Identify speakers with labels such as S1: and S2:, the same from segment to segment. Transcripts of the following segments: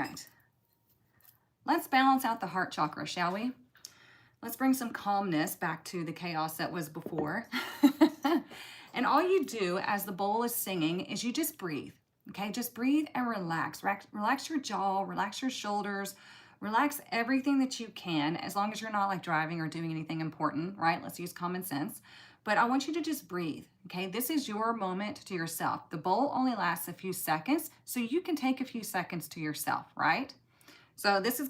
S1: right. Let's balance out the heart chakra, shall we? Let's bring some calmness back to the chaos that was before. And all you do as the bowl is singing is you just breathe. Okay, just breathe and relax. Relax your jaw, relax your shoulders, relax everything that you can, as long as you're not like driving or doing anything important, right? Let's use common sense. But I want you to just breathe, okay? This is your moment to yourself. The bowl only lasts a few seconds, so you can take a few seconds to yourself, right? So this is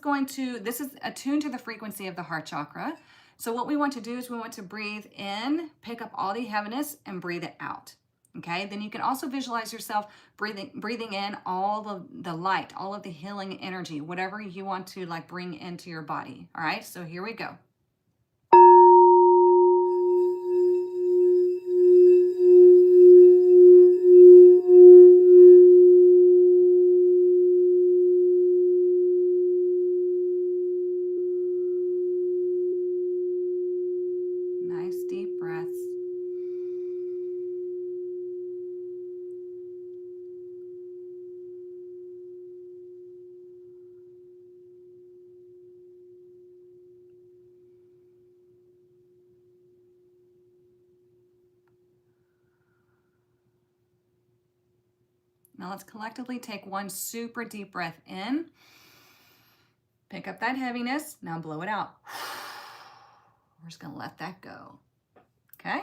S1: attuned to the frequency of the heart chakra. So what we want to do is we want to breathe in, pick up all the heaviness, and breathe it out. Okay, then you can also visualize yourself breathing in all the light, all of the healing energy, whatever you want to like bring into your body. All right, so here we go. Nice deep breaths. Now let's collectively take one super deep breath in. Pick up that heaviness. Now blow it out. We're just going to let that go. Okay?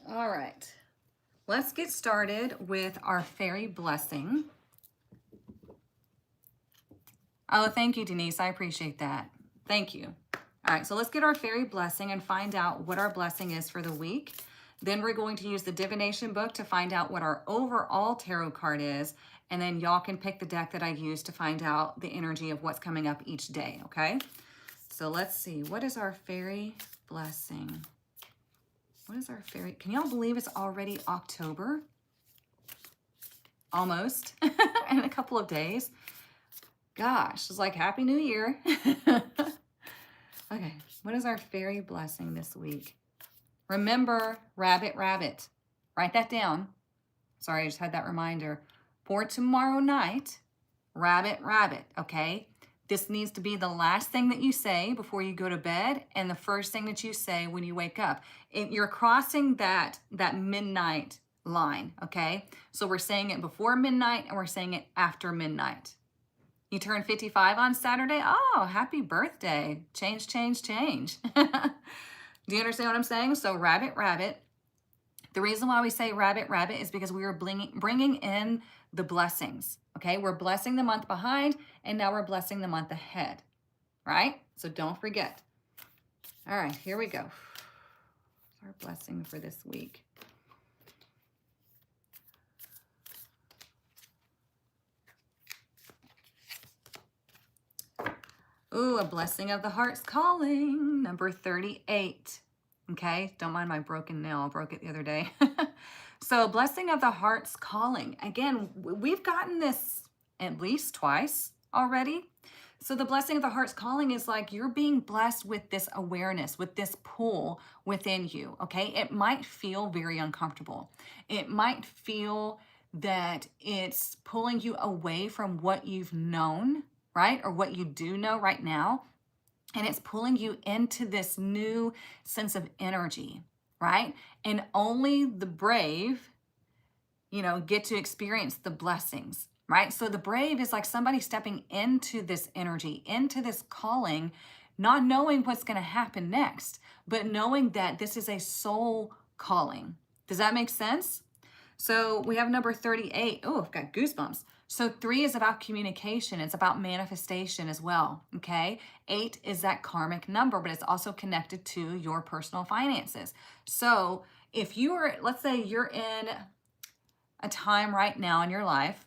S1: All right. Let's get started with our fairy blessing. Oh, thank you, Denise. I appreciate that. Thank you. All right, so let's get our fairy blessing and find out what our blessing is for the week. Then we're going to use the Divination book to find out what our overall tarot card is. And then y'all can pick the deck that I use to find out the energy of what's coming up each day, okay? So let's see. What is our fairy blessing? What is our fairy? Can y'all believe it's already October? Almost. In a couple of days. Gosh, it's like Happy New Year. Okay, what is our fairy blessing this week? Remember, rabbit, rabbit. Write that down. Sorry, I just had that reminder. For tomorrow night, rabbit, rabbit, okay? This needs to be the last thing that you say before you go to bed and the first thing that you say when you wake up. You're crossing that midnight line, okay? So we're saying it before midnight and we're saying it after midnight. You turn 55 on Saturday? Oh, happy birthday. Change, change, change. Do you understand what I'm saying? So rabbit, rabbit. The reason why we say rabbit, rabbit is because we are bringing in the blessings, okay? We're blessing the month behind, and now we're blessing the month ahead, right? So don't forget. All right, here we go. Our blessing for this week. Ooh, a blessing of the heart's calling, number 38. Okay, don't mind my broken nail. I broke it the other day. So a blessing of the heart's calling. Again, we've gotten this at least twice already. So the blessing of the heart's calling is like you're being blessed with this awareness, with this pull within you, okay? It might feel very uncomfortable. It might feel that it's pulling you away from what you've known, right? Or what you do know right now. And it's pulling you into this new sense of energy, right? And only the brave, get to experience the blessings, right? So the brave is like somebody stepping into this energy, into this calling, not knowing what's going to happen next, but knowing that this is a soul calling. Does that make sense? So we have number 38. Oh, I've got goosebumps. So 3 is about communication. It's about manifestation as well, okay? 8 is that karmic number, but it's also connected to your personal finances. So if you are, let's say you're in a time right now in your life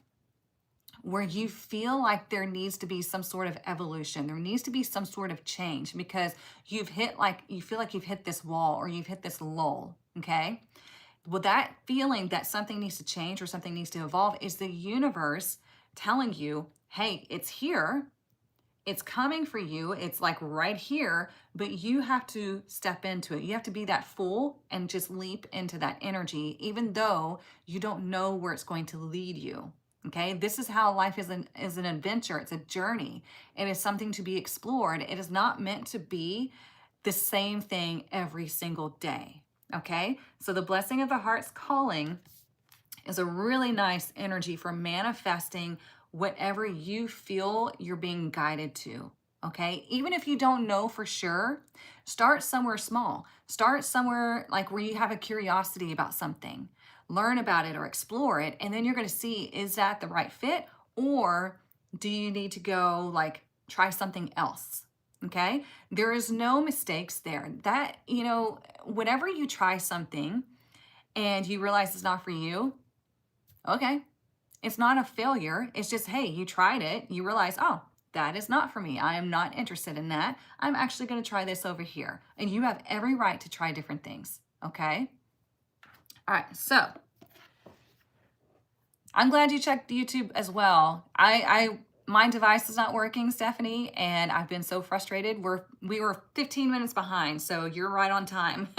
S1: where you feel like there needs to be some sort of evolution, there needs to be some sort of change because you feel like you've hit this wall or you've hit this lull, okay? Well, that feeling that something needs to change or something needs to evolve is the universe telling you, hey, it's here. It's coming for you. It's like right here, but you have to step into it. You have to be that fool and just leap into that energy, even though you don't know where it's going to lead you. Okay, this is how life is an adventure. It's a journey. It is something to be explored. It is not meant to be the same thing every single day. Okay, so the blessing of the heart's calling is a really nice energy for manifesting whatever you feel you're being guided to. Okay, even if you don't know for sure, start somewhere small. Start somewhere like where you have a curiosity about something. Learn about it or explore it, and then you're going to see, is that the right fit, or do you need to go like try something else? Okay, there is no mistakes there. That, whenever you try something and you realize it's not for you, okay, it's not a failure. It's just, hey, you tried it. You realize, oh, that is not for me. I am not interested in that. I'm actually going to try this over here. And you have every right to try different things. Okay. All right. So I'm glad you checked YouTube as well. My device is not working, Stephanie, and I've been so frustrated. We were 15 minutes behind, so you're right on time.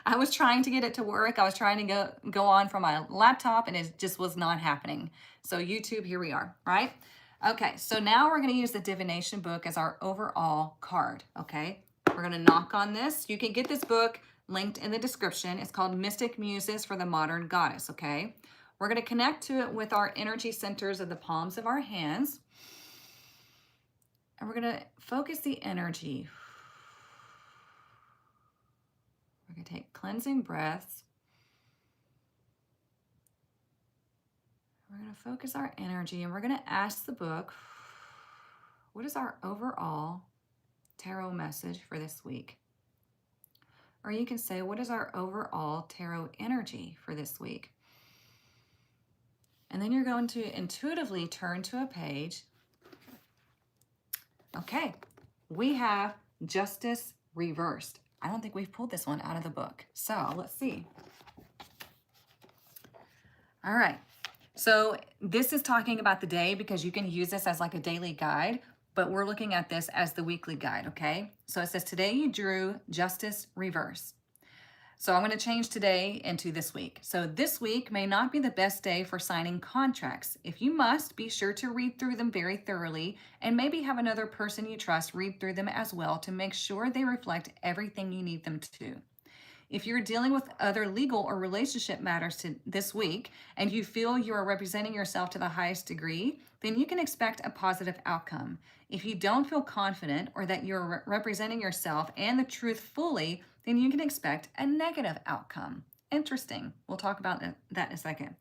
S1: I was trying to get it to work. I was trying to go on from my laptop, and it just was not happening. So YouTube, here we are, right? Okay, so now we're going to use the Divination book as our overall card, okay? We're going to knock on this. You can get this book linked in the description. It's called Mystic Muses for the Modern Goddess, okay? We're going to connect to it with our energy centers of the palms of our hands. And we're going to focus the energy. We're going to take cleansing breaths. We're going to focus our energy, and we're going to ask the book, what is our overall tarot message for this week? Or you can say, what is our overall tarot energy for this week? And then you're going to intuitively turn to a page. Okay, we have Justice Reversed. I don't think we've pulled this one out of the book. So let's see. All right, so this is talking about the day because you can use this as like a daily guide, but we're looking at this as the weekly guide, okay? So it says, today you drew Justice Reverse. So I'm going to change today into this week. So this week may not be the best day for signing contracts. If you must, be sure to read through them very thoroughly and maybe have another person you trust read through them as well to make sure they reflect everything you need them to. If you're dealing with other legal or relationship matters this week and you feel you are representing yourself to the highest degree, then you can expect a positive outcome. If you don't feel confident or that you're representing yourself and the truth fully, then you can expect a negative outcome. Interesting. We'll talk about that in a second.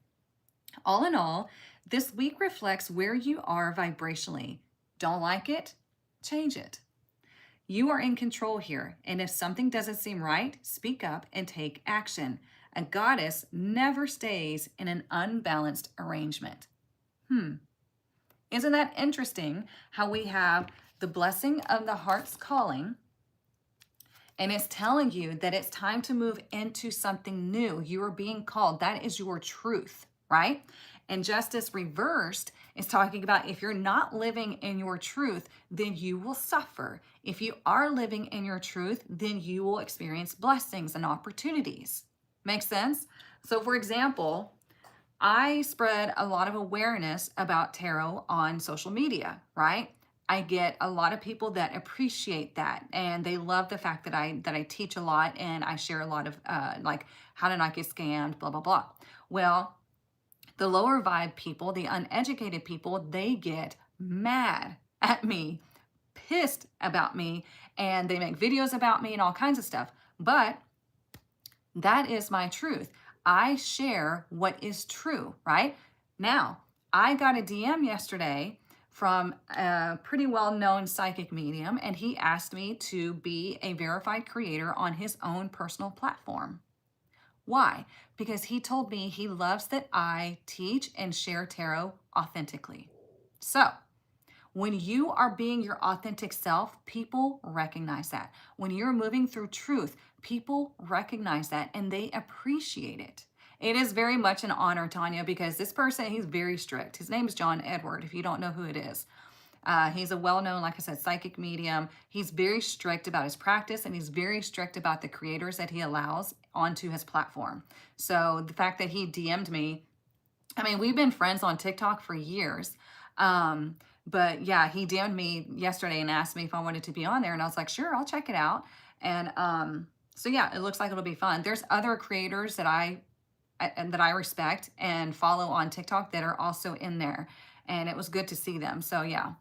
S1: All in all, this week reflects where you are vibrationally. Don't like it? Change it. You are in control here, and if something doesn't seem right, speak up and take action. A goddess never stays in an unbalanced arrangement. Isn't that interesting how we have the blessing of the heart's calling, and it's telling you that it's time to move into something new. You are being called. That is your truth, right? And Justice Reversed is talking about if you're not living in your truth, then you will suffer. If you are living in your truth, then you will experience blessings and opportunities. Make sense? So for example, I spread a lot of awareness about tarot on social media, right? I get a lot of people that appreciate that, and they love the fact that I teach a lot and I share a lot of like how to not get scammed, blah, blah, blah. Well, the lower vibe people, the uneducated people, they get mad at me, pissed about me, and they make videos about me and all kinds of stuff. But that is my truth. I share what is true, right? Now, I got a DM yesterday from a pretty well-known psychic medium, and he asked me to be a verified creator on his own personal platform. Why? Because he told me he loves that I teach and share tarot authentically. So, when you are being your authentic self, people recognize that. When you're moving through truth, people recognize that and they appreciate it. It is very much an honor, Tanya, because this person, he's very strict. His name is John Edward, if you don't know who it is. He's a well-known, like I said, psychic medium. He's very strict about his practice, and he's very strict about the creators that he allows onto his platform. So the fact that he DM'd me I mean, we've been friends on TikTok for years. But yeah, he DM'd me yesterday and asked me if I wanted to be on there. And I was like, sure, I'll check it out. And so yeah, it looks like it'll be fun. There's other creators and that I respect and follow on TikTok that are also in there. And it was good to see them. So yeah,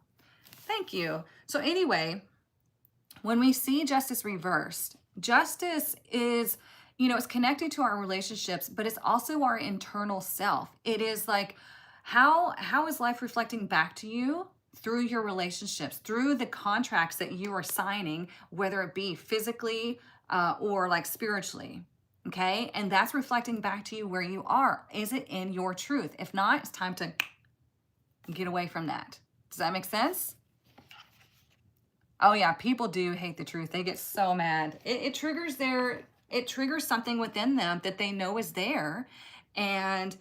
S1: thank you. So anyway, when we see justice reversed, justice is, it's connected to our relationships, but it's also our internal self. It is like, how is life reflecting back to you through your relationships, through the contracts that you are signing, whether it be physically or like spiritually. Okay. And that's reflecting back to you where you are. Is it in your truth? If not, it's time to get away from that. Does that make sense? Oh yeah, people do hate the truth. They get so mad. It triggers something within them that they know is there. And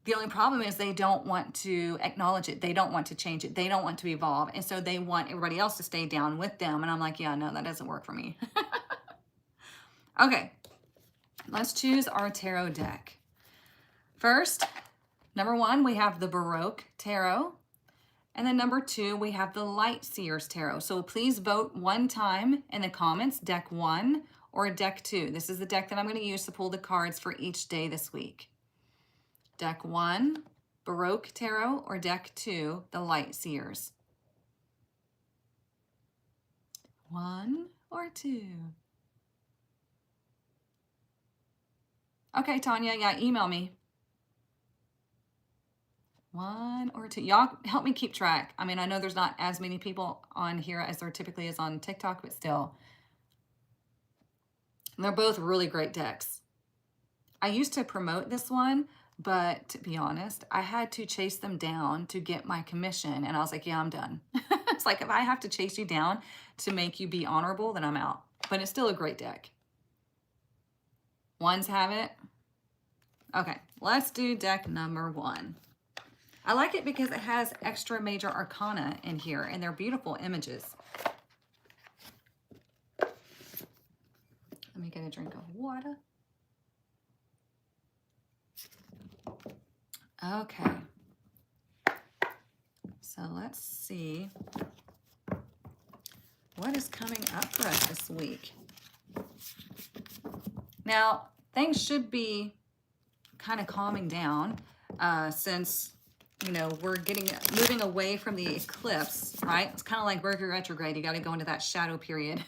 S1: the only problem is they don't want to acknowledge it. They don't want to change it. They don't want to evolve. And so they want everybody else to stay down with them. And I'm like, yeah, no, that doesn't work for me. Okay, let's choose our tarot deck. First, number 1, we have the Baroque Tarot. And then number 2, we have the Light Seers Tarot. So please vote one time in the comments, deck 1 or deck 2. This is the deck that I'm going to use to pull the cards for each day this week. Deck 1, Baroque Tarot, or deck 2, the Light Seers. 1 or 2. Okay, Tanya, yeah, email me. 1 or 2. Y'all help me keep track. I mean, I know there's not as many people on here as there typically is on TikTok, but still. And they're both really great decks. I used to promote this one, but to be honest, I had to chase them down to get my commission. And I was like, yeah, I'm done. It's like, if I have to chase you down to make you be honorable, then I'm out. But it's still a great deck. Ones have it. Okay, let's do deck number 1. I like it because it has extra major arcana in here, and they're beautiful images. Let me get a drink of water. Okay. So let's see what is coming up for us this week. Now, things should be kind of calming down since, we're moving away from the eclipse, right? It's kind of like Mercury retrograde. You got to go into that shadow period.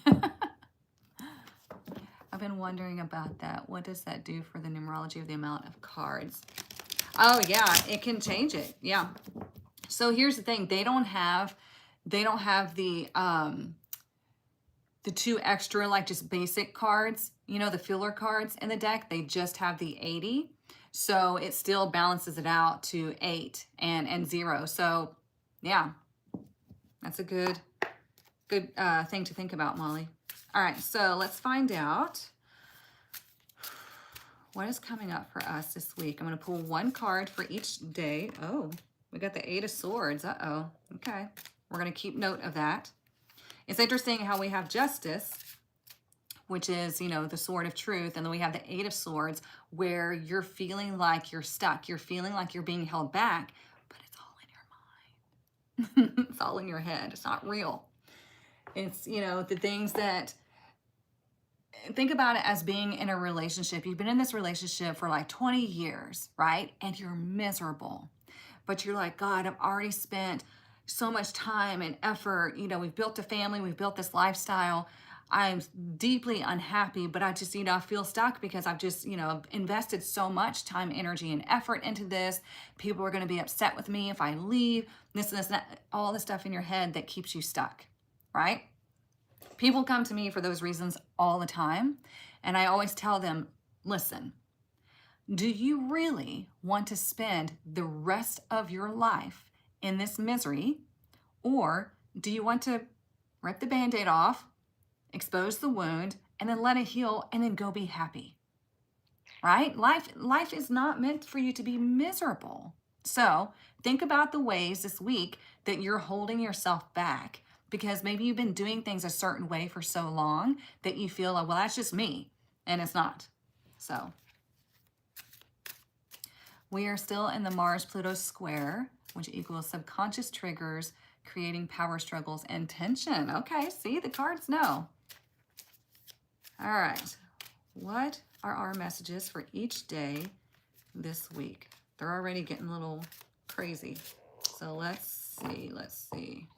S1: I've been wondering about that. What does that do for the numerology of the amount of cards? Oh yeah, it can change it. Yeah. So here's the thing. They don't have the 2 extra, like just basic cards, the filler cards in the deck. They just have the 80. So it still balances it out to 8 and 0. So yeah, that's a good thing to think about, Molly. All right, so let's find out what is coming up for us this week. I'm going to pull 1 card for each day. Oh, we got the 8 of Swords. Uh-oh. Okay, we're going to keep note of that. It's interesting how we have Justice, which is, the Sword of Truth. And then we have the 8 of Swords, where you're feeling like you're stuck. You're feeling like you're being held back, but it's all in your mind. It's all in your head. It's not real. It's, the things that, think about it as being in a relationship. You've been in this relationship for like 20 years, right? And you're miserable. But you're like, God, I've already spent so much time and effort. We've built a family. We've built this lifestyle. I'm deeply unhappy, but I just, I feel stuck because I've just, invested so much time, energy, and effort into this. People are going to be upset with me if I leave. This and this, and that, all the stuff in your head that keeps you stuck, right? People come to me for those reasons all the time. And I always tell them, listen, do you really want to spend the rest of your life in this misery? Or do you want to rip the Band-Aid off, expose the wound, and then let it heal, and then go be happy, right? Life is not meant for you to be miserable. So think about the ways this week that you're holding yourself back because maybe you've been doing things a certain way for so long that you feel like, well, that's just me, and it's not. So We are still in the Mars-Pluto square, which equals subconscious triggers, creating power struggles and tension. Okay, see, the cards know. All right, what are our messages for each day this week? They're already getting a little crazy. So let's see.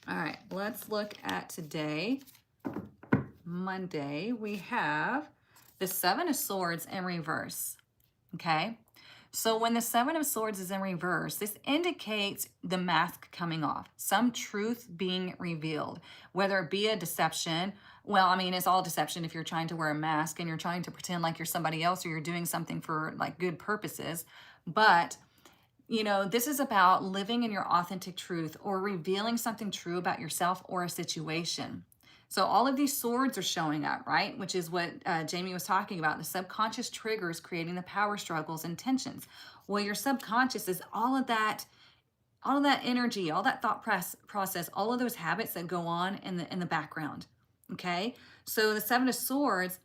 S1: All right, let's look at today, Monday. We have the Seven of Swords in reverse, okay? So when the Seven of Swords is in reverse, this indicates the mask coming off, some truth being revealed, whether it be a deception. Well, I mean, it's all deception if you're trying to wear a mask and you're trying to pretend like you're somebody else or you're doing something for like good purposes. But you know, this is about living in your authentic truth or revealing something true about yourself or a situation. So all of these swords are showing up, right? Which is what Jamie was talking about. The subconscious triggers creating the power struggles and tensions. Well, your subconscious is all of that energy, all that thought process, all of those habits that go on in the background. Okay? So the Seven of Swords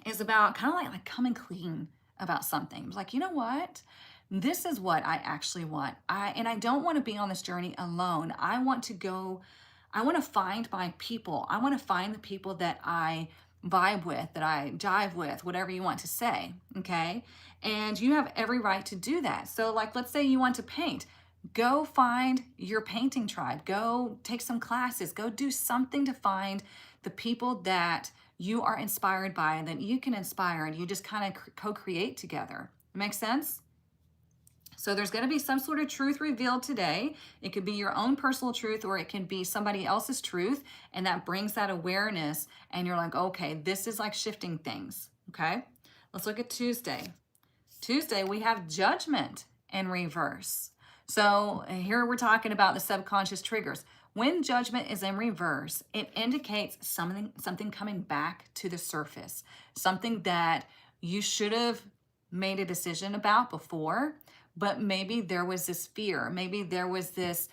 S1: is about kind of like coming clean about something. It's like, you know what? This is what I actually want. I don't want to be on this journey alone. I want to find my people. I want to find the people that I vibe with, that I jive with, whatever you want to say, okay? And you have every right to do that. So like, let's say you want to paint. Go find your painting tribe. Go take some classes. Go do something to find the people that you are inspired by and that you can inspire, and you just kind of co-create together. Make sense? So there's going to be some sort of truth revealed today. It could be your own personal truth, or it can be somebody else's truth, and that brings that awareness, and you're like, okay, this is like shifting things, okay? Let's look at Tuesday. Tuesday, we have Judgment in reverse. So here we're talking about the subconscious triggers. When Judgment is in reverse, it indicates something coming back to the surface, something that you should have made a decision about before, but maybe there was this fear. Maybe there was this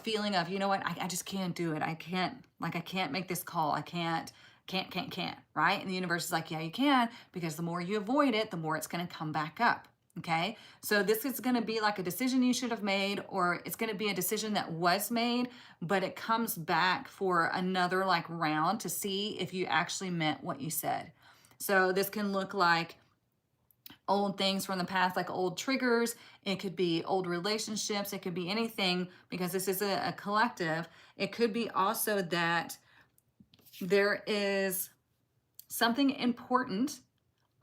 S1: feeling of, you know what, I just can't do it. I can't make this call. I can't, right? And the universe is like, yeah, you can, because the more you avoid it, the more it's going to come back up. Okay. So this is going to be like a decision you should have made, or it's going to be a decision that was made, but it comes back for another like round to see if you actually meant what you said. So this can look like old things from the past, like old triggers. It could be old relationships. It could be anything, because this is a collective. It could be also that there is something important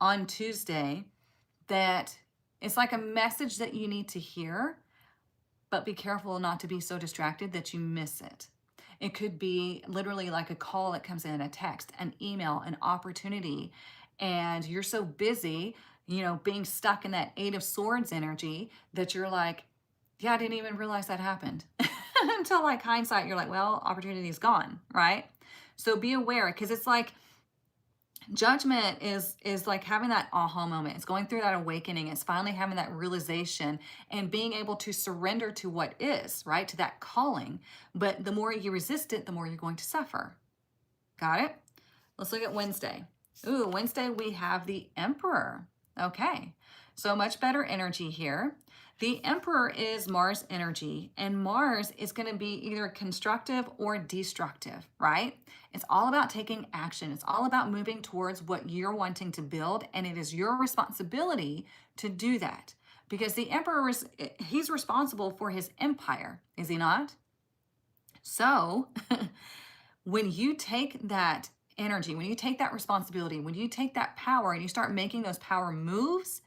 S1: on Tuesday that it's like a message that you need to hear, but be careful not to be so distracted that you miss it. It could be literally like a call that comes in, a text, an email, an opportunity, and you're so busy, you know, being stuck in that Eight of Swords energy that you're like, yeah, I didn't even realize that happened. Until like hindsight, you're like, well, opportunity is gone, right? So be aware, because it's like Judgment is like having that aha moment. It's going through that awakening. It's finally having that realization and being able to surrender to what is, right? To that calling. But the more you resist it, the more you're going to suffer. Got it? Let's look at Wednesday. Ooh, Wednesday we have the Emperor. Okay, so much better energy here. The Emperor is Mars energy, and Mars is going to be either constructive or destructive, right? It's all about taking action. It's all about moving towards what you're wanting to build, and it is your responsibility to do that, because the Emperor he's responsible for his empire, is he not? So when you take that energy, when you take that responsibility, when you take that power and you start making those power moves,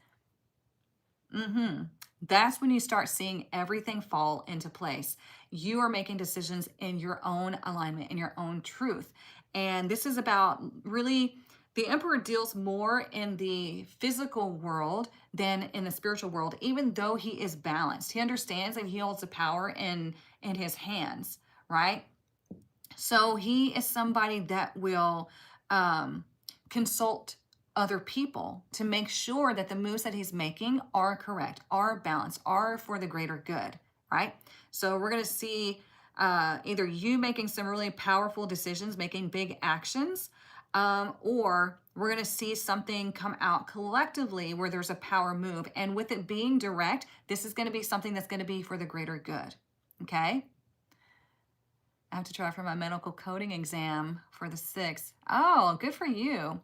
S1: that's when you start seeing everything fall into place. You are making decisions in your own alignment, in your own truth. And this is about really, the Emperor deals more in the physical world than in the spiritual world, even though he is balanced. He understands that he holds the power in his hands, right? So he is somebody that will consult other people to make sure that the moves that he's making are correct, are balanced, are for the greater good, right? So we're going to see either you making some really powerful decisions, making big actions, or we're going to see something come out collectively where there's a power move. And with it being direct, this is going to be something that's going to be for the greater good. Okay? I have to try for my medical coding exam for the 6th. Oh, good for you.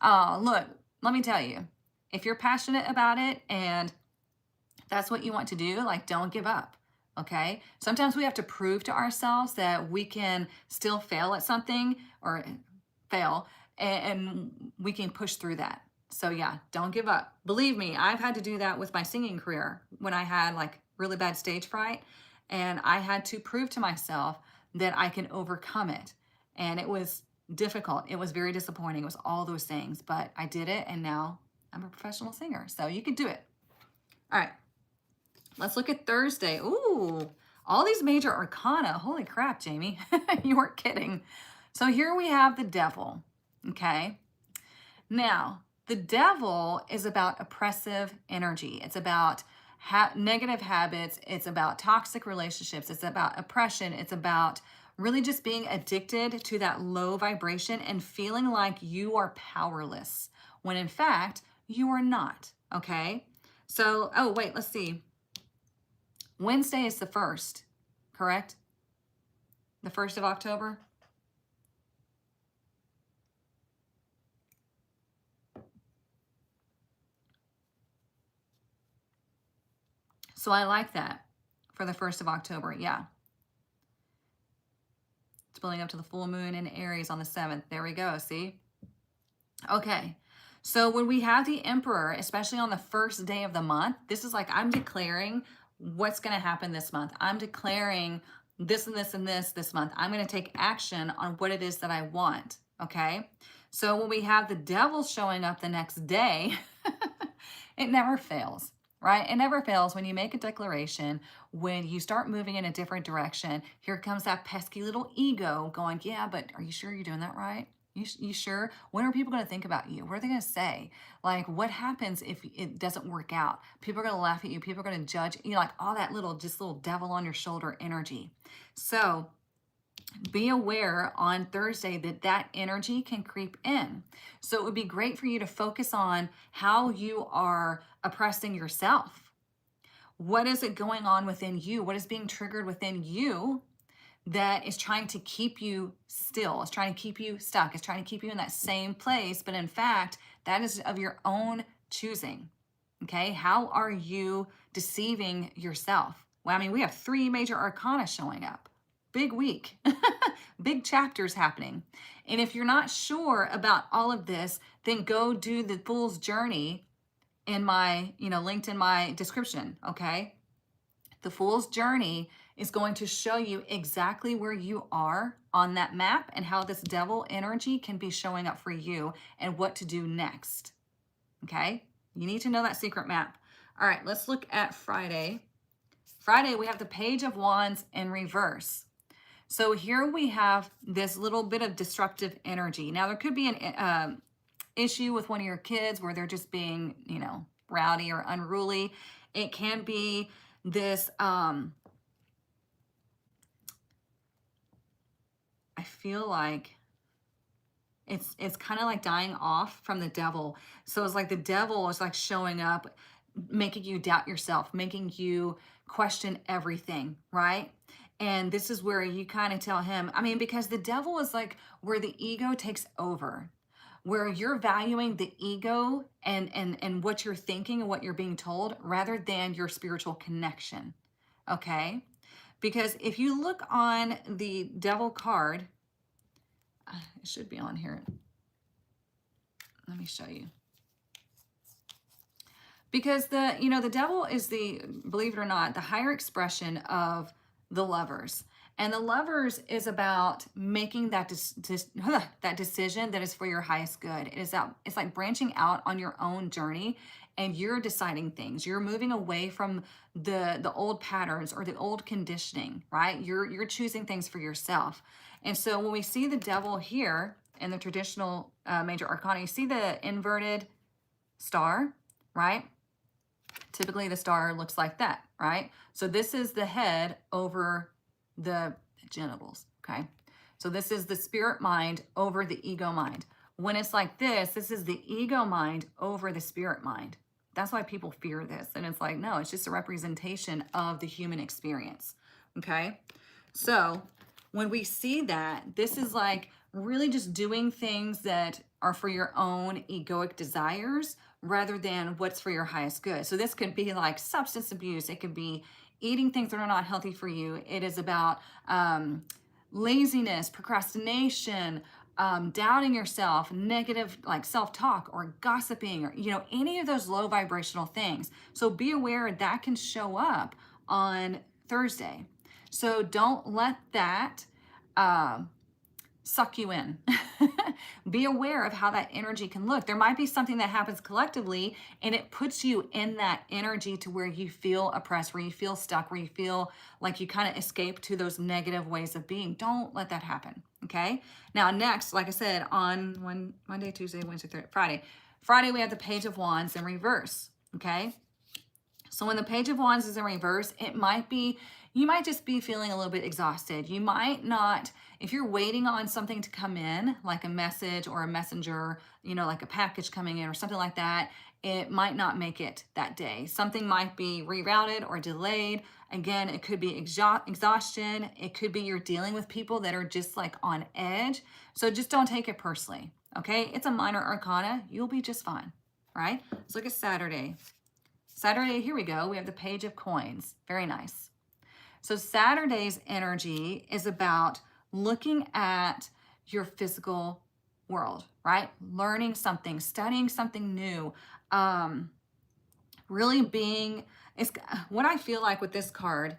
S1: Oh, look, let me tell you, if you're passionate about it and that's what you want to do, like, don't give up. Okay? Sometimes we have to prove to ourselves that we can still fail at something or fail, and we can push through that. So yeah, don't give up. Believe me, I've had to do that with my singing career when I had like really bad stage fright, and I had to prove to myself that I can overcome it. And it was difficult. It was very disappointing. It was all those things, but I did it, and now I'm a professional singer. So you can do it. All right. Let's look at Thursday. Ooh, all these major arcana. Holy crap, Jamie. You weren't kidding. So here we have the devil, okay? Now, the devil is about oppressive energy. It's about negative habits. It's about toxic relationships. It's about oppression. It's about really just being addicted to that low vibration and feeling like you are powerless, when in fact, you are not, okay? So, oh, wait, let's see. Wednesday is the 1st, correct? The 1st of October? So I like that for the 1st of October, yeah. It's building up to the full moon in Aries on the 7th. There we go, see? Okay, so when we have the Emperor, especially on the 1st day of the month, this is like I'm declaring what's going to happen this month. I'm declaring this and this and this month. I'm going to take action on what it is that I want, okay? So when we have the devil showing up the next day, it never fails, right? It never fails when you make a declaration, when you start moving in a different direction. Here comes that pesky little ego going, yeah, but are you sure you're doing that right? You sure? What are people going to think about you? What are they going to say? Like, what happens if it doesn't work out? People are going to laugh at you. People are going to judge you, like all that little, just little devil on your shoulder energy. So be aware on Thursday that that energy can creep in. So it would be great for you to focus on how you are oppressing yourself. What is it going on within you? What is being triggered within you that is trying to keep you still? It's trying to keep you stuck. It's trying to keep you in that same place. But in fact, that is of your own choosing. Okay. How are you deceiving yourself? Well, I mean, we have 3 major arcana showing up. Big week, big chapters happening. And if you're not sure about all of this, then go do the Fool's Journey in my, linked in my description, okay? The Fool's Journey is going to show you exactly where you are on that map and how this devil energy can be showing up for you and what to do next, okay? You need to know that secret map. All right, let's look at Friday. Friday, we have the Page of Wands in reverse. So here we have this little bit of disruptive energy. Now, there could be an issue with one of your kids where they're just being, rowdy or unruly. It can be this, I feel like it's kind of like dying off from the devil. So it's like the devil is like showing up, making you doubt yourself, making you question everything, right? And this is where you kind of tell him, I mean, because the devil is like where the ego takes over, where you're valuing the ego and what you're thinking and what you're being told rather than your spiritual connection, okay? Because if you look on the devil card, it should be on here. Let me show you. Because the devil is believe it or not, the higher expression of the Lovers. And the Lovers is about making that that decision that is for your highest good. It's like branching out on your own journey, and you're deciding things. You're moving away from the old patterns or the old conditioning, right? You're choosing things for yourself. And so when we see the devil here in the traditional major arcana, you see the inverted star, right? Typically the star looks like that, right? So this is the head over the genitals, okay? So this is the spirit mind over the ego mind. When it's like this is the ego mind over the spirit mind. That's why people fear this. And it's like, no, it's just a representation of the human experience, okay? So when we see that, this is like really just doing things that are for your own egoic desires rather than what's for your highest good. So this could be like substance abuse. It could be eating things that are not healthy for you. It is about laziness, procrastination, doubting yourself, negative like self-talk or gossiping or, any of those low vibrational things. So be aware that can show up on Thursday. So don't let that suck you in. Be aware of how that energy can look. There might be something that happens collectively and it puts you in that energy to where you feel oppressed, where you feel stuck, where you feel like you kind of escape to those negative ways of being. Don't let that happen. Okay. Now, next, like I said, on Monday, Tuesday, Wednesday, Thursday, Friday, we have the Page of Wands in reverse. Okay. So when the Page of Wands is in reverse, you might just be feeling a little bit exhausted. You might not, if you're waiting on something to come in, like a message or a messenger, like a package coming in or something like that, it might not make it that day. Something might be rerouted or delayed. Again, it could be exhaustion. It could be you're dealing with people that are just like on edge. So just don't take it personally, okay? It's a minor arcana. You'll be just fine, right? Let's look at Saturday. Saturday, here we go. We have the Page of Coins. Very nice. So Saturday's energy is about looking at your physical world, right? Learning something, studying something new, really being, it's what I feel like with this card,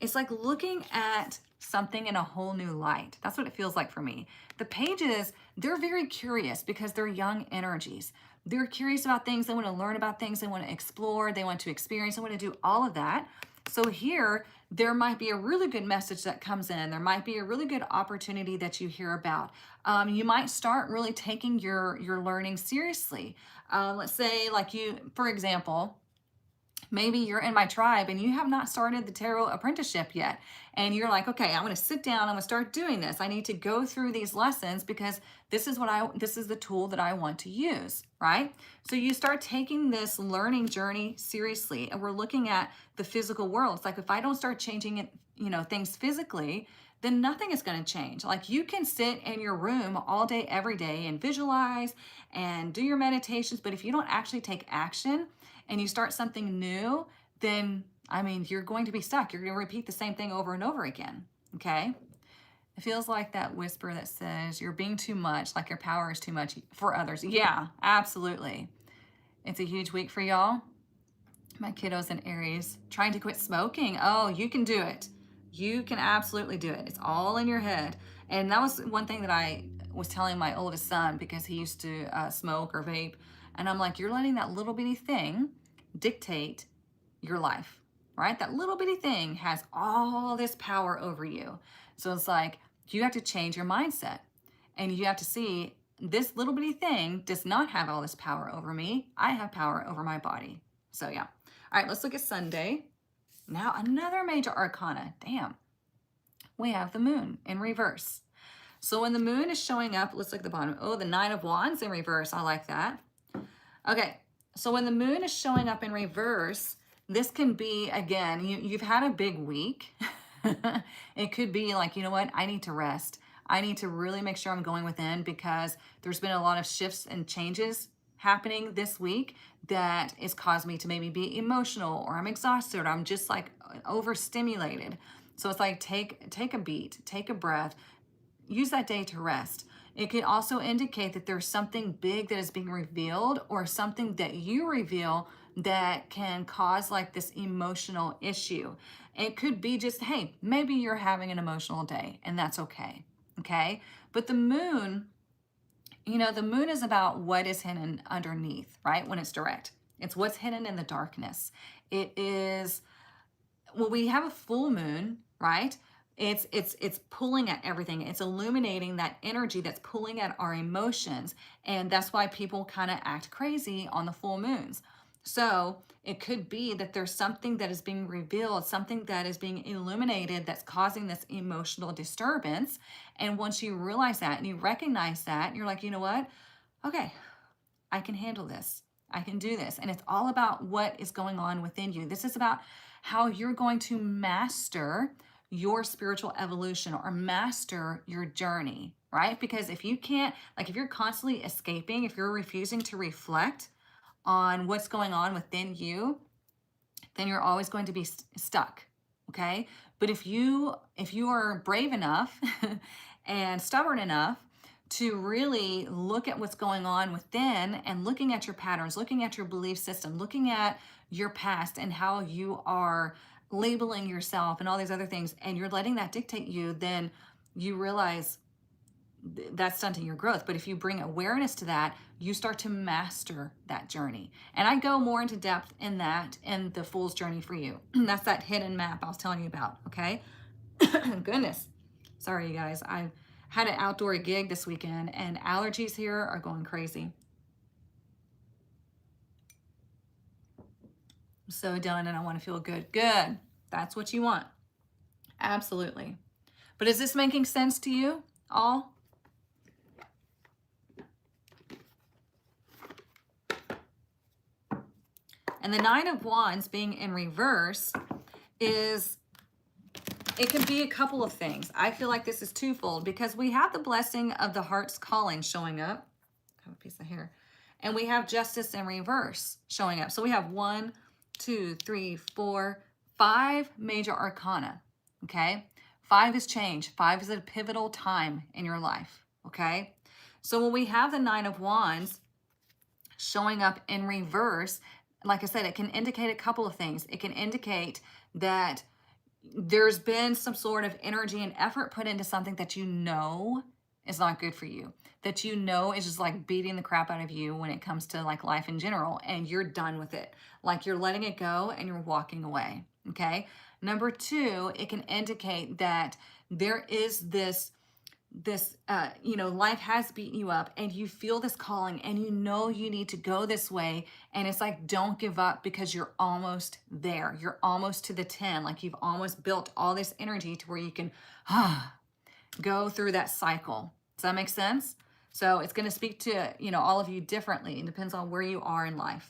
S1: it's like looking at something in a whole new light. That's what it feels like for me. The pages, they're very curious because they're young energies. They're curious about things. They want to learn about things. They want to explore. They want to experience. They want to do all of that. So here, there might be a really good message that comes in. There might be a really good opportunity that you hear about. You might start really taking your learning seriously. Let's say like for example, maybe you're in my tribe and you have not started the tarot apprenticeship yet. And you're like, okay, I'm going to sit down. I'm going to start doing this. I need to go through these lessons because this is the tool that I want to use, right? So you start taking this learning journey seriously, and we're looking at the physical world. It's like, if I don't start changing it, things physically, then nothing is going to change. Like, you can sit in your room all day, every day and visualize and do your meditations. But if you don't actually take action and you start something new, then you're going to be stuck. You're going to repeat the same thing over and over again, okay? It feels like that whisper that says you're being too much, like your power is too much for others. Yeah, absolutely. It's a huge week for y'all. My kiddos in Aries trying to quit smoking. Oh, you can do it. You can absolutely do it. It's all in your head. And that was one thing that I was telling my oldest son, because he used to smoke or vape. And I'm like, you're letting that little bitty thing dictate your life, right? That little bitty thing has all this power over you. So it's like, you have to change your mindset, and you have to see, this little bitty thing does not have all this power over me. I have power over my body. So yeah. All right, let's look at Sunday. Now another major arcana. Damn. We have the moon in reverse. So when the moon is showing up, let's look at the bottom. Oh, the Nine of Wands in reverse. I like that. Okay, so when the moon is showing up in reverse, this can be, again, you've had a big week. It could be like, you know what? I need to rest. I need to really make sure I'm going within, because there's been a lot of shifts and changes happening this week that has caused me to maybe be emotional, or I'm exhausted, or I'm just like overstimulated. So it's like, take a beat, take a breath, use that day to rest. It could also indicate that there's something big that is being revealed, or something that you reveal that can cause like this emotional issue. It could be just, hey, maybe you're having an emotional day, and that's okay. Okay. But the moon, the moon is about what is hidden underneath, right? When it's direct, it's what's hidden in the darkness. It is, well, we have a full moon, right? It's pulling at everything. It's illuminating that energy that's pulling at our emotions. And that's why people kind of act crazy on the full moons. So it could be that there's something that is being revealed, something that is being illuminated that's causing this emotional disturbance. And once you realize that and you recognize that, you're like, you know what? Okay, I can handle this. I can do this. And it's all about what is going on within you. This is about how you're going to master your spiritual evolution or master your journey, right? Because if you can't, like if you're constantly escaping, if you're refusing to reflect on what's going on within you, then you're always going to be stuck, okay? But if you are brave enough and stubborn enough to really look at what's going on within and looking at your patterns, looking at your belief system, looking at your past and how you are labeling yourself and all these other things, and you're letting that dictate you, then you realize that's stunting your growth. But if you bring awareness to that, you start to master that journey. And I go more into depth in that in the Fool's Journey for You. That's that hidden map I was telling you about, okay? Goodness. Sorry, you guys. I had an outdoor gig this weekend, and allergies here are going crazy. I'm so done, and I want to feel good. Good. That's what you want. Absolutely. But is this making sense to you all? And the Nine of Wands being in reverse is, it can be a couple of things. I feel like this is twofold because we have the blessing of the heart's calling showing up. I have a piece of hair. And we have justice in reverse showing up. So we have 1, 2, 3, 4, 5 major arcana, okay? 5 is change. 5 is a pivotal time in your life, okay? So when we have the Nine of Wands showing up in reverse, like I said, it can indicate a couple of things. It can indicate that there's been some sort of energy and effort put into something that you know is not good for you, that you know is just like beating the crap out of you when it comes to like life in general, and you're done with it. Like you're letting it go and you're walking away, okay? Number 2, it can indicate that there is this life has beaten you up and you feel this calling and you know you need to go this way, and it's like, don't give up because you're almost there. You're almost to the 10. Like you've almost built all this energy to where you can go through that cycle. Does that make sense? So it's going to speak to, all of you differently. It depends on where you are in life.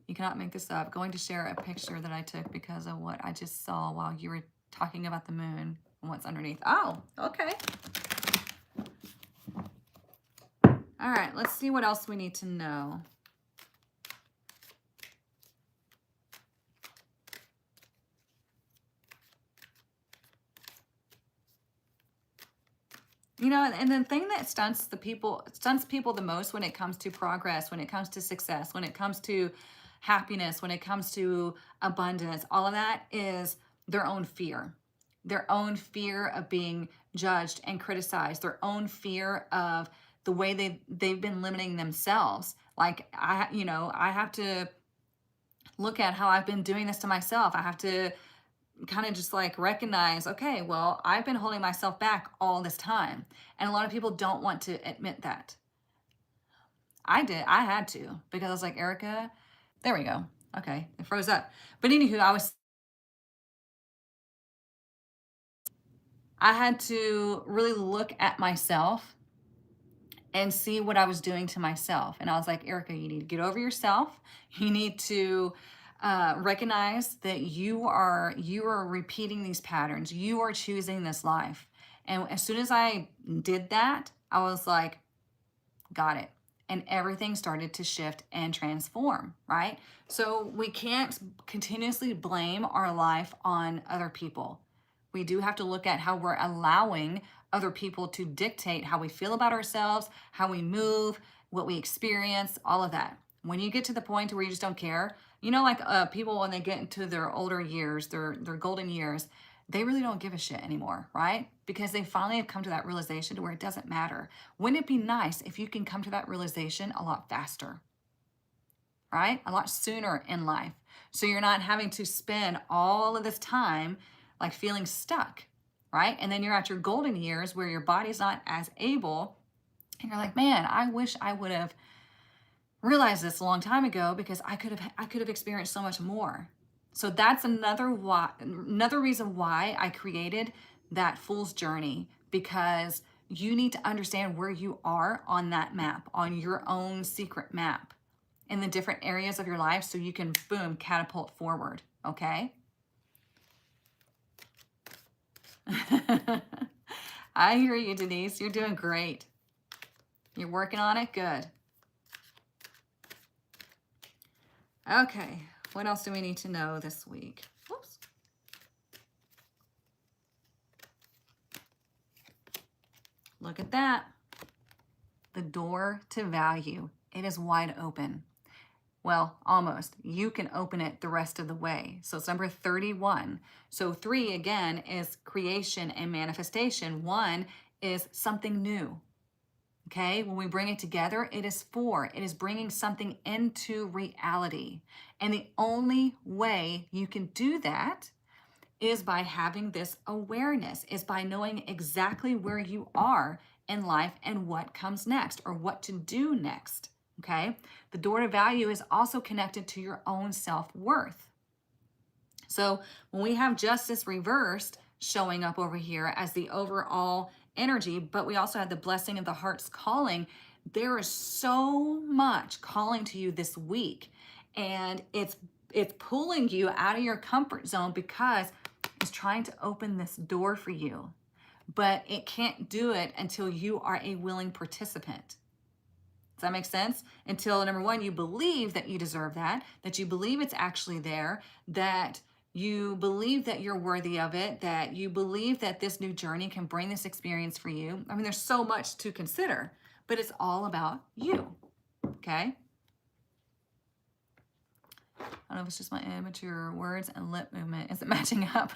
S1: You cannot make this up. Going to share a picture that I took because of what I just saw while you were talking about the moon. What's underneath. Oh, okay. All right, let's see what else we need to know. And the thing that stunts people the most when it comes to progress, when it comes to success, when it comes to happiness, when it comes to abundance, all of that is their own fear. Their own fear of being judged and criticized, their own fear of the way they've been limiting themselves. Like I have to look at how I've been doing this to myself. I have to kind of just like recognize, okay, well, I've been holding myself back all this time. And a lot of people don't want to admit that. I had to, because I was like, Erica, there we go. Okay, it froze up. But anywho, I had to really look at myself and see what I was doing to myself. And I was like, Erica, you need to get over yourself. You need to recognize that you are repeating these patterns. You are choosing this life. And as soon as I did that, I was like, got it. And everything started to shift and transform, right? So we can't continuously blame our life on other people. We do have to look at how we're allowing other people to dictate how we feel about ourselves, how we move, what we experience, all of that. When you get to the point where you just don't care, like people when they get into their older years, their golden years, they really don't give a shit anymore, right? Because they finally have come to that realization to where it doesn't matter. Wouldn't it be nice if you can come to that realization a lot faster, right? A lot sooner in life. So you're not having to spend all of this time like feeling stuck, right? And then you're at your golden years where your body's not as able, and you're like, man, I wish I would have realized this a long time ago because I could have experienced so much more. So that's another reason why I created that Fool's Journey, because you need to understand where you are on that map, on your own secret map, in the different areas of your life, so you can, boom, catapult forward, okay? I hear you, Denise. You're doing great. You're working on it. Good. Okay, what else do we need to know this week? Whoops. Look at that. The door to value. It is wide open. Well, almost. You can open it the rest of the way. So it's number 31. So 3, again, is creation and manifestation. 1 is something new. Okay, when we bring it together, it is 4. It is bringing something into reality. And the only way you can do that is by having this awareness, is by knowing exactly where you are in life and what comes next, or what to do next. Okay, the door to value is also connected to your own self-worth. So when we have justice reversed showing up over here as the overall energy, but we also have the blessing of the heart's calling, there is so much calling to you this week, and it's pulling you out of your comfort zone because it's trying to open this door for you, but it can't do it until you are a willing participant. Does that make sense? Until, number 1, you believe that you deserve that you believe it's actually there, that you believe that you're worthy of it, that you believe that this new journey can bring this experience for you. I mean, there's so much to consider, but it's all about you, okay? I don't know if it's just my immature words and lip movement isn't matching up.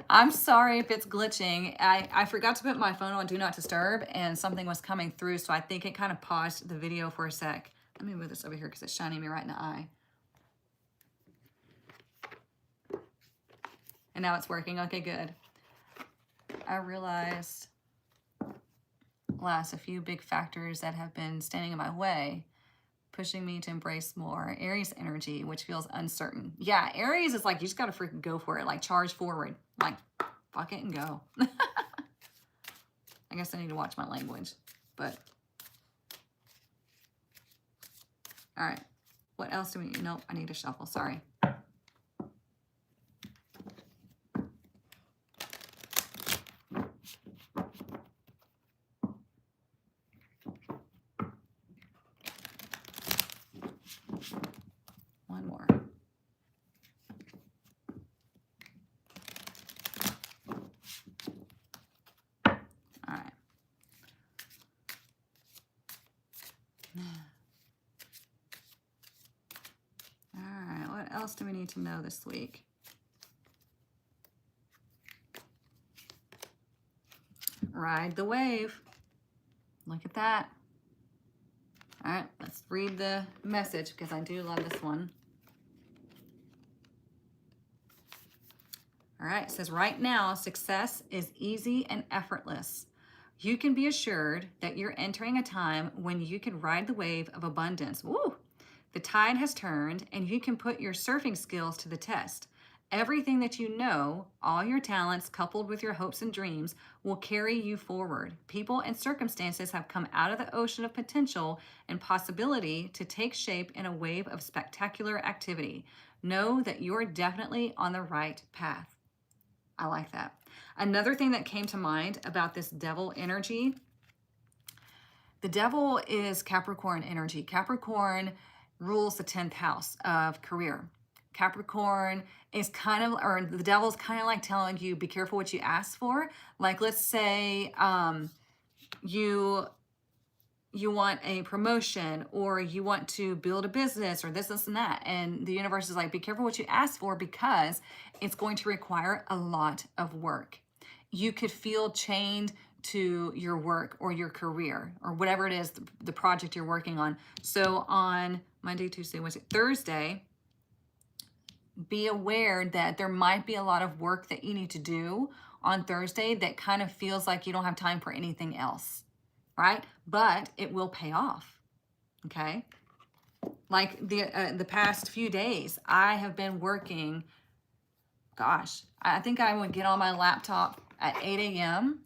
S1: I'm sorry if it's glitching. I forgot to put my phone on Do Not Disturb, and something was coming through, so I think it kind of paused the video for a sec. Let me move this over here because it's shining me right in the eye. And now it's working. Okay, good. I realized a few big factors that have been standing in my way, pushing me to embrace more Aries energy, which feels uncertain. Yeah, Aries is like, you just got to freaking go for it. Like, charge forward. Like, fuck it and go. I guess I need to watch my language, but. All right. What else do we need? Nope, I need to shuffle. Sorry. One more. All right. All right, what else do we need to know this week? Ride the wave. Look at that. All right, let's read the message because I do love this one. All right, it says, right now, success is easy and effortless. You can be assured that you're entering a time when you can ride the wave of abundance. Woo! The tide has turned, and you can put your surfing skills to the test. Everything that you know, all your talents coupled with your hopes and dreams, will carry you forward. People and circumstances have come out of the ocean of potential and possibility to take shape in a wave of spectacular activity. Know that you're definitely on the right path. I like that. Another thing that came to mind about this devil energy, the devil is Capricorn energy. Capricorn rules the 10th house of career. Capricorn is kind of, or the devil's kind of like telling you, be careful what you ask for. Like, let's say you want a promotion, or you want to build a business, or this and that. And the universe is like, be careful what you ask for because it's going to require a lot of work. You could feel chained to your work or your career or whatever it is, the project you're working on. So on Monday, Tuesday, Wednesday, Thursday, be aware that there might be a lot of work that you need to do on Thursday that kind of feels like you don't have time for anything else. right? But it will pay off, okay? Like the past few days, I have been working, gosh, I think I would get on my laptop at 8 a.m.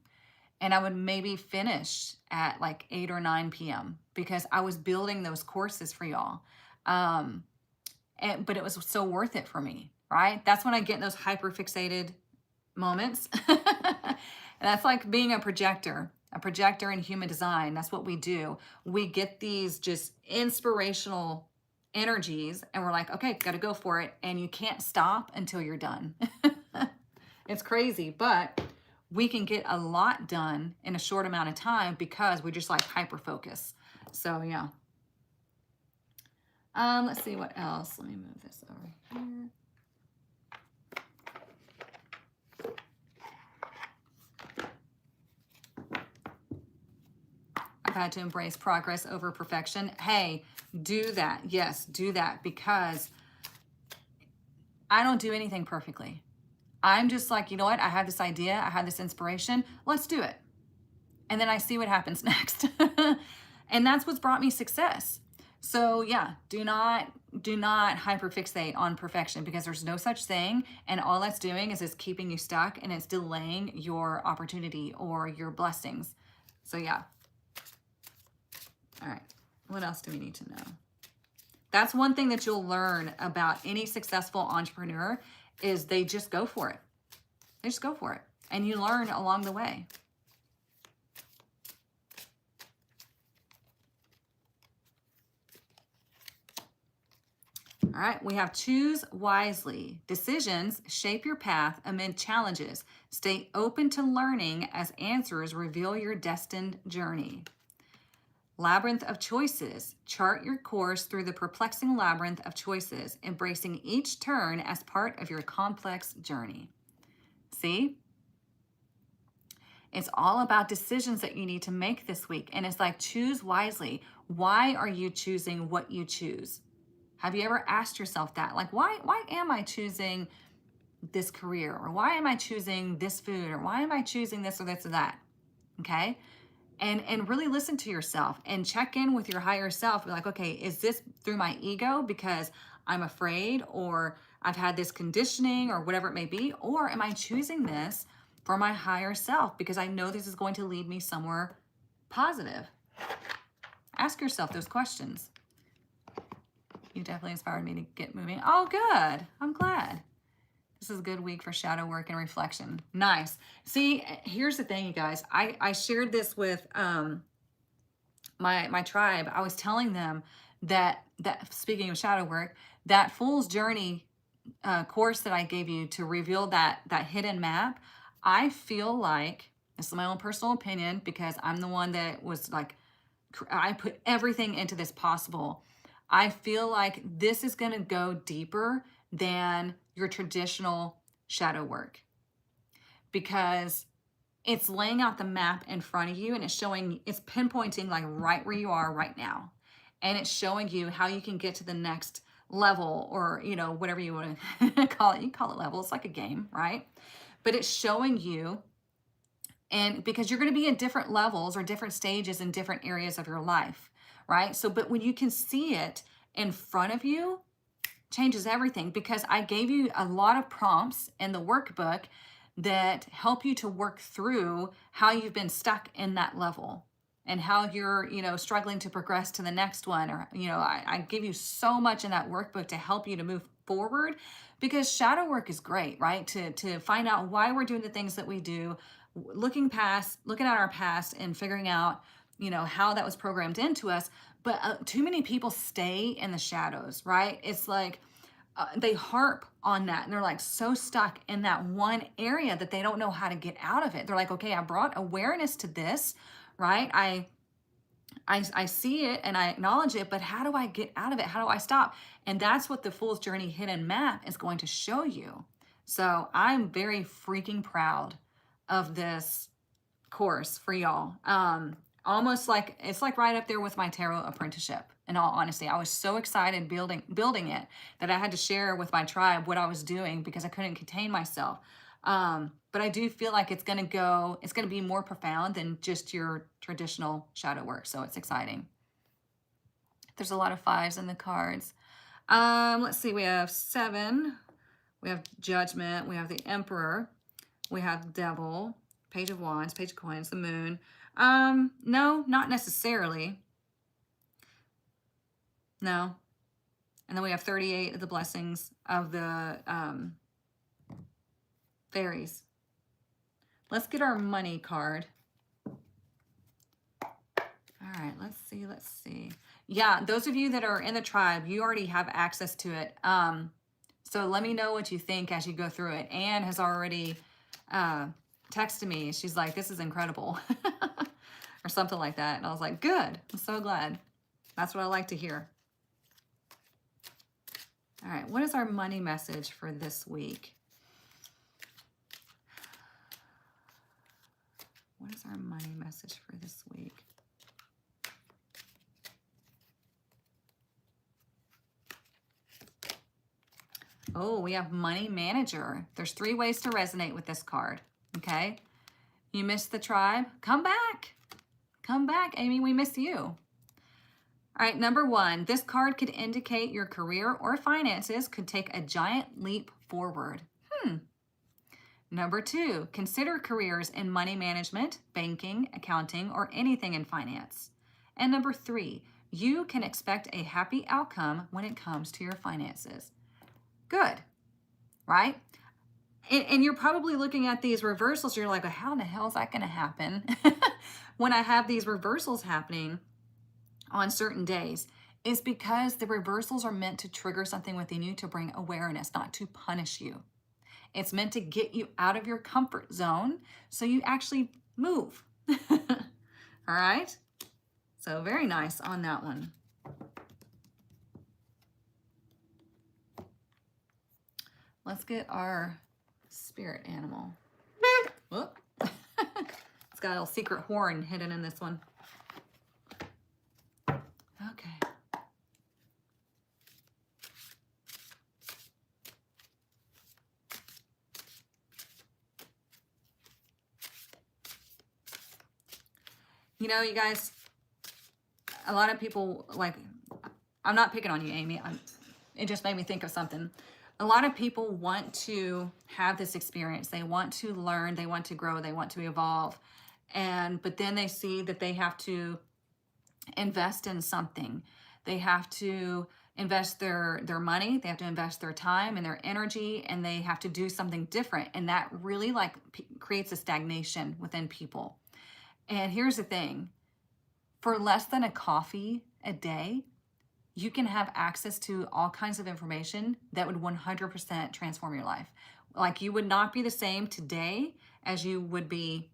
S1: and I would maybe finish at like 8 or 9 p.m. because I was building those courses for y'all. But it was so worth it for me, right? That's when I get in those hyper fixated moments. And that's like being a projector in human design. That's what we do. We get these just inspirational energies and we're like, okay, got to go for it. And you can't stop until you're done. It's crazy, but we can get a lot done in a short amount of time because we just like hyper focus. So yeah. Let's see what else. Let me move this over here. I've had to embrace progress over perfection. Hey, do that. Yes, do that, because I don't do anything perfectly. I'm just like, you know what? I have this idea. I have this inspiration. Let's do it. And then I see what happens next. And that's what's brought me success. So yeah, do not hyperfixate on perfection, because there's no such thing. And all that's doing is it's keeping you stuck and it's delaying your opportunity or your blessings. So yeah. All right. What else do we need to know? That's one thing that you'll learn about any successful entrepreneur is they just go for it. They just go for it. And you learn along the way. All right, we have choose wisely. Decisions shape your path amid challenges. Stay open to learning as answers reveal your destined journey. Labyrinth of choices. Chart your course through the perplexing labyrinth of choices, embracing each turn as part of your complex journey. See? It's all about decisions that you need to make this week. And it's like, choose wisely. Why are you choosing what you choose? Have you ever asked yourself that? Like, why am I choosing this career? Or why am I choosing this food? Or why am I choosing this or this or that? Okay? And really listen to yourself and check in with your higher self. Be like, okay, is this through my ego because I'm afraid, or I've had this conditioning, or whatever it may be? Or am I choosing this for my higher self because I know this is going to lead me somewhere positive? Ask yourself those questions. You definitely inspired me to get moving. Oh, good. I'm glad. This is a good week for shadow work and reflection. Nice. See, here's the thing, you guys. I shared this with my tribe. I was telling them that speaking of shadow work, that Fool's Journey course that I gave you to reveal that hidden map, I feel like, this is my own personal opinion because I'm the one that was like, I put everything into this possible. I feel like this is going to go deeper than your traditional shadow work, because it's laying out the map in front of you and it's pinpointing like right where you are right now. And it's showing you how you can get to the next level, or, you know, whatever you want to call it. You call it level. It's like a game, right? But it's showing you, and because you're going to be in different levels or different stages in different areas of your life, right? So, but when you can see it in front of you, changes everything, because I gave you a lot of prompts in the workbook that help you to work through how you've been stuck in that level and how you're, you know, struggling to progress to the next one. Or, you know, I give you so much in that workbook to help you to move forward, because shadow work is great, right? To find out why we're doing the things that we do, looking at our past and figuring out, you know, how that was programmed into us. But too many people stay in the shadows, right? It's like they harp on that and they're like so stuck in that one area that they don't know how to get out of it. They're like, okay, I brought awareness to this, right? I see it and I acknowledge it, but how do I get out of it? How do I stop? And that's what the Fool's Journey hidden map is going to show you. So I'm very freaking proud of this course for y'all. Almost like, it's like right up there with my tarot apprenticeship. In all honesty, I was so excited building it that I had to share with my tribe what I was doing because I couldn't contain myself. but I do feel like it's going to be more profound than just your traditional shadow work. So it's exciting. There's a lot of 5s in the cards. Let's see, we have 7, we have Judgment, we have the Emperor, we have Devil, Page of Wands, Page of Coins, the Moon. No, not necessarily. No. And then we have 38 of the blessings of the fairies. Let's get our money card. All right, let's see. Yeah, those of you that are in the tribe, you already have access to it. So let me know what you think as you go through it. Anne has already texted me. She's like, this is incredible. Or something like that. And I was like, good. I'm so glad. That's what I like to hear. All right, what is our money message for this week? What is our money message for this week? Oh, we have Money Manager. There's 3 ways to resonate with this card, okay? You missed the tribe? Come back. Come back, Amy. We miss you. All right, number 1. This card could indicate your career or finances could take a giant leap forward. Number 2. Consider careers in money management, banking, accounting, or anything in finance. And number 3. You can expect a happy outcome when it comes to your finances. Good, right? And you're probably looking at these reversals. You're like, how in the hell is that going to happen? When I have these reversals happening on certain days, is because the reversals are meant to trigger something within you to bring awareness, not to punish you. It's meant to get you out of your comfort zone so you actually move. All right? So very nice on that one. Let's get our spirit animal. Whoop. It's got a little secret horn hidden in this one. Okay. You know, you guys, a lot of people, like, I'm not picking on you, Amy. It just made me think of something. A lot of people want to have this experience. They want to learn, they want to grow, they want to evolve. But then they see that they have to invest in something. They have to invest their money, they have to invest their time and their energy, and they have to do something different. And that really creates a stagnation within people. And here's the thing, for less than a coffee a day, you can have access to all kinds of information that would 100% transform your life. Like, you would not be the same today as you would be,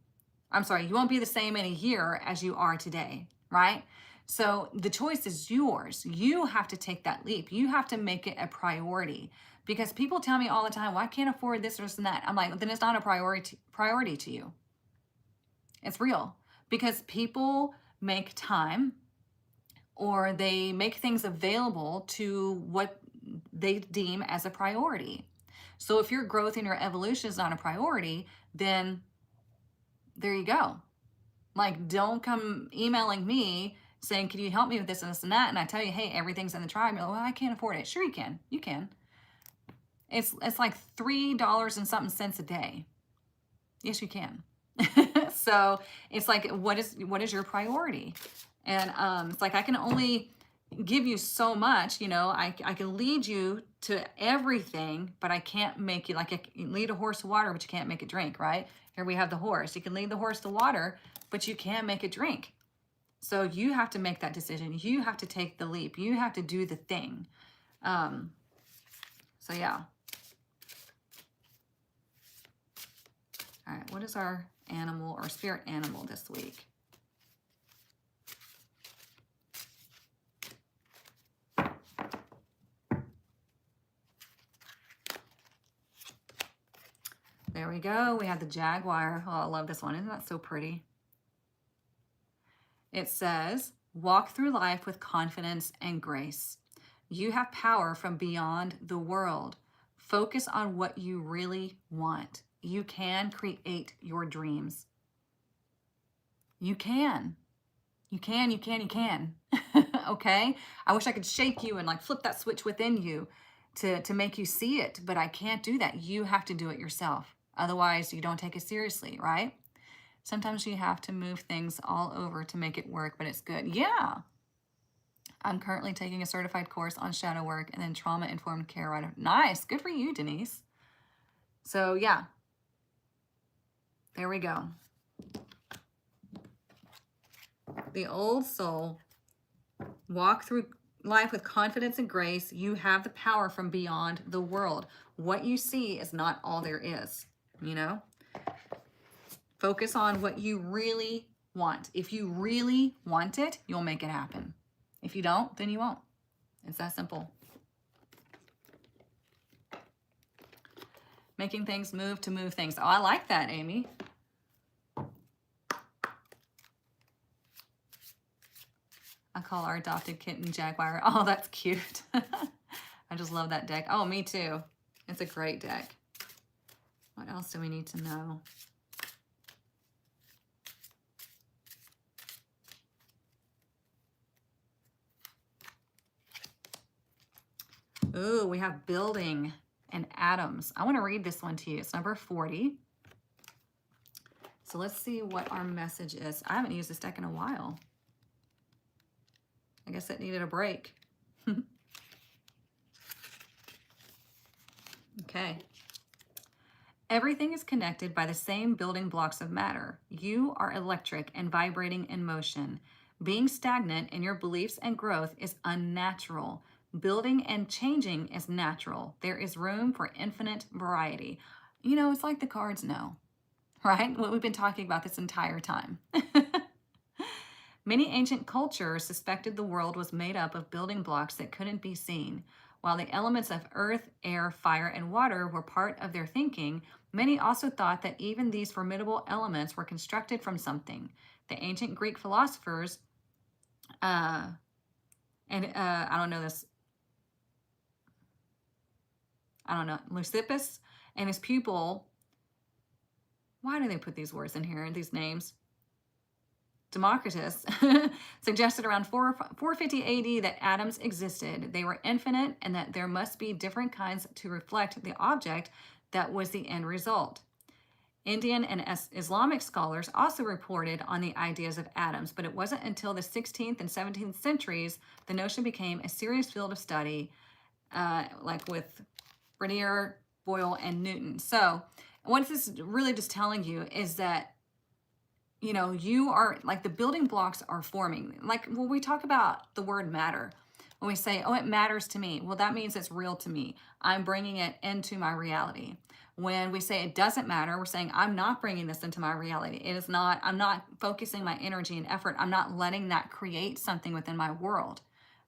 S1: you won't be the same in a year as you are today, right? So the choice is yours. You have to take that leap. You have to make it a priority, because people tell me all the time, well, I can't afford this or this and that. I'm like, then it's not a priority to you. It's real, because people make time, or they make things available to what they deem as a priority. So if your growth and your evolution is not a priority, then there you go. Like, don't come emailing me saying, can you help me with this and this and that? And I tell you, hey, everything's in the tribe. You're like, well, I can't afford it. Sure you can. You can. It's like $3 and something cents a day. Yes, you can. So it's like, what is your priority? And it's like, I can only give you so much, you know. I can lead you to everything, but I can't make you, like, I can lead a horse to water, but you can't make it drink, right? Here we have the horse. You can lead the horse to water, but you can't make it drink. So you have to make that decision. You have to take the leap. You have to do the thing. So yeah. All right, what is our animal or spirit animal this week? There we go. We have the jaguar. Oh, I love this one. Isn't that so pretty? It says, walk through life with confidence and grace. You have power from beyond the world. Focus on what you really want. you can create your dreams. You can. You can, you can, you can. Okay? I wish I could shake you and like flip that switch within you to make you see it, but I can't do that. You have to do it yourself. Otherwise, you don't take it seriously, right? Sometimes you have to move things all over to make it work, but it's good. Yeah. I'm currently taking a certified course on shadow work and then trauma-informed care. Right? Nice. Good for you, Denise. So, yeah. There we go. The old soul. Walk through life with confidence and grace. You have the power from beyond the world. What you see is not all there is, you know? Focus on what you really want. If you really want it, you'll make it happen. If you don't, then you won't. It's that simple. Making things move to move things. Oh, I like that, Amy. I call our adopted kitten Jaguar. Oh, that's cute. I just love that deck. Oh, me too. It's a great deck. What else do we need to know? Ooh, we have building and atoms. I want to read this one to you. It's number 40. So let's see what our message is. I haven't used this deck in a while. I guess it needed a break. Okay. Everything is connected by the same building blocks of matter. You are electric and vibrating in motion. Being stagnant in your beliefs and growth is unnatural. Building and changing is natural. There is room for infinite variety. You know, it's like the cards know, right? What we've been talking about this entire time. Many ancient cultures suspected the world was made up of building blocks that couldn't be seen. While the elements of earth, air, fire, and water were part of their thinking, many also thought that even these formidable elements were constructed from something. The ancient Greek philosophers, I don't know this, Leucippus and his pupil, why do they put these words in here, these names? Democritus suggested around 450 AD that atoms existed. They were infinite and that there must be different kinds to reflect the object that was the end result. Indian and Islamic scholars also reported on the ideas of atoms, but it wasn't until the 16th and 17th centuries the notion became a serious field of study, like with Bernier, Boyle, and Newton. So what this is really just telling you is that, you know, you are like the building blocks are forming. Like when we talk about the word matter, when we say, oh, it matters to me, well, that means it's real to me. I'm bringing it into my reality. When we say it doesn't matter, we're saying I'm not bringing this into my reality. It is not, I'm not focusing my energy and effort. I'm not letting that create something within my world.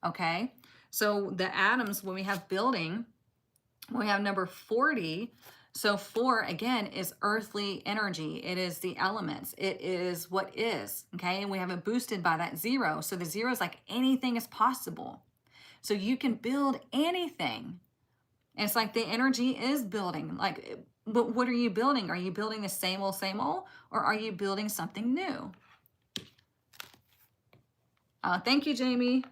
S1: Okay. So the atoms, when we have building, when we have number 40, so 4, again, is earthly energy. It is the elements. It is what is, okay? And we have it boosted by that 0. So the 0 is like anything is possible. So you can build anything. And it's like the energy is building. Like, but what are you building? Are you building the same old, or are you building something new? Thank you, Jamie.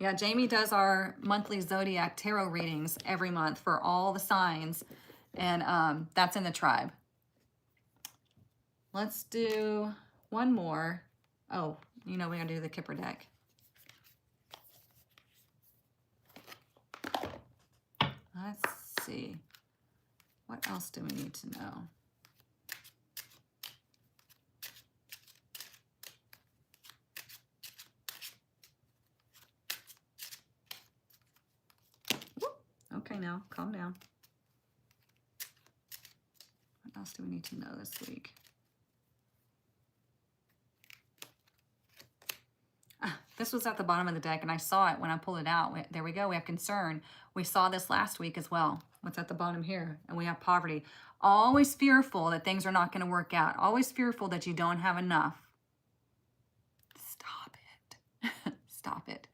S1: Yeah, Jamie does our monthly zodiac tarot readings every month for all the signs, and that's in the tribe. Let's do one more. Oh, you know, we gotta do the Kipper deck. Let's see. What else do we need to know? Okay, now calm down. What else do we need to know this week? This was at the bottom of the deck, and I saw it when I pulled it out. There we go. We have concern. We saw this last week as well. What's at the bottom here? And we have poverty. Always fearful that things are not going to work out. Always fearful that you don't have enough. Stop it. Stop it.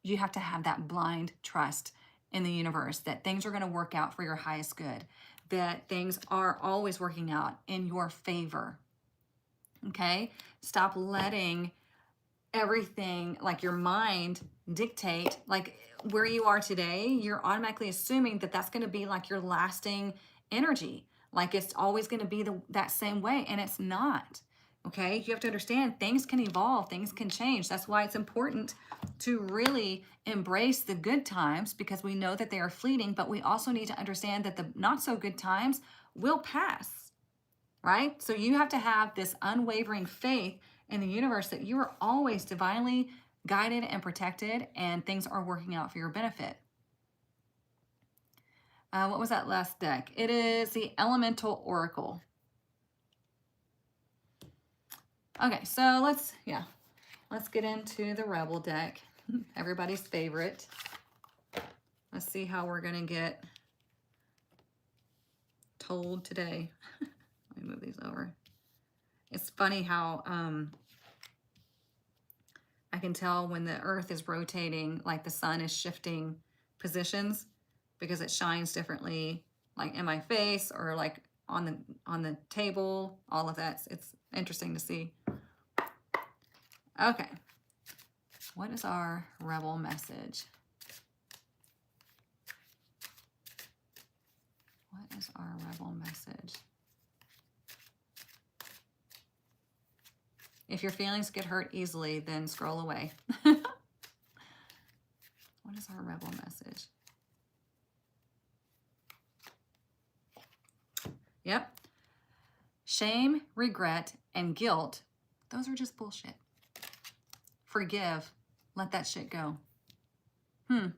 S1: You have to have that blind trust in the universe, that things are going to work out for your highest good, that things are always working out in your favor. Okay? Stop letting everything, like your mind, dictate like where you are today. You're automatically assuming that that's going to be like your lasting energy, like it's always going to be that same way, and it's not. Okay, you have to understand things can evolve, things can change. That's why it's important to really embrace the good times, because we know that they are fleeting, but we also need to understand that the not so good times will pass, right? So you have to have this unwavering faith in the universe that you are always divinely guided and protected, and things are working out for your benefit. What was that last deck? It is the Elemental Oracle. Okay, so let's get into the Rebel deck, everybody's favorite. Let's see how we're gonna get told today. Let me move these over. It's funny how I can tell when the earth is rotating, like the sun is shifting positions, because it shines differently, like in my face or like on the table, all of that. It's interesting to see. Okay. What is our Rebel message? What is our Rebel message? If your feelings get hurt easily, then scroll away. What is our Rebel message? Yep. Shame, regret, and guilt, those are just bullshit. Forgive. Let that shit go. Isn't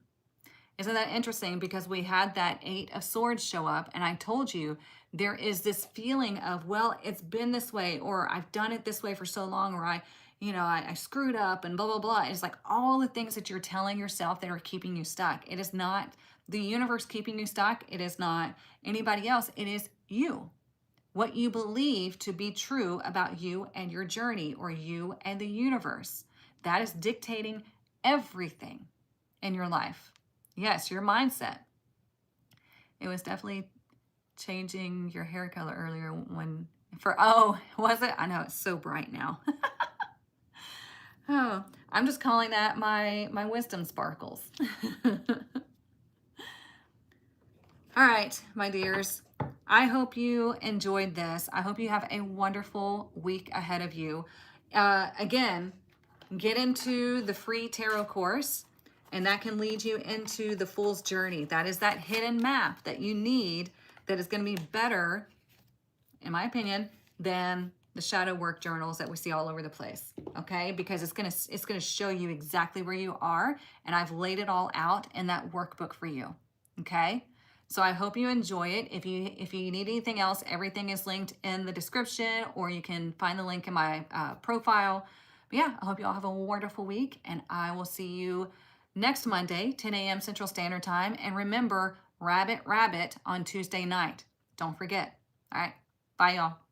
S1: that interesting? Because we had that 8 of Swords show up, and I told you there is this feeling of, well, it's been this way, or I've done it this way for so long, or I screwed up and blah, blah, blah. It's like all the things that you're telling yourself that are keeping you stuck. It is not the universe keeping you stuck. It is not anybody else. It is you. What you believe to be true about you and your journey, or you and the universe. That is dictating everything in your life. Yes, your mindset. It was definitely changing your hair color earlier was it? I know, it's so bright now. Oh, I'm just calling that my wisdom sparkles. All right, my dears. I hope you enjoyed this. I hope you have a wonderful week ahead of you. Again, get into the free tarot course, and that can lead you into the Fool's Journey. That is that hidden map that you need, that is going to be better, in my opinion, than the shadow work journals that we see all over the place. Okay? Because it's gonna show you exactly where you are, and I've laid it all out in that workbook for you. Okay? So I hope you enjoy it. If you need anything else, everything is linked in the description, or you can find the link in my profile. But yeah, I hope you all have a wonderful week, and I will see you next Monday, 10 a.m. Central Standard Time. And remember, Rabbit on Tuesday night. Don't forget. All right. Bye, y'all.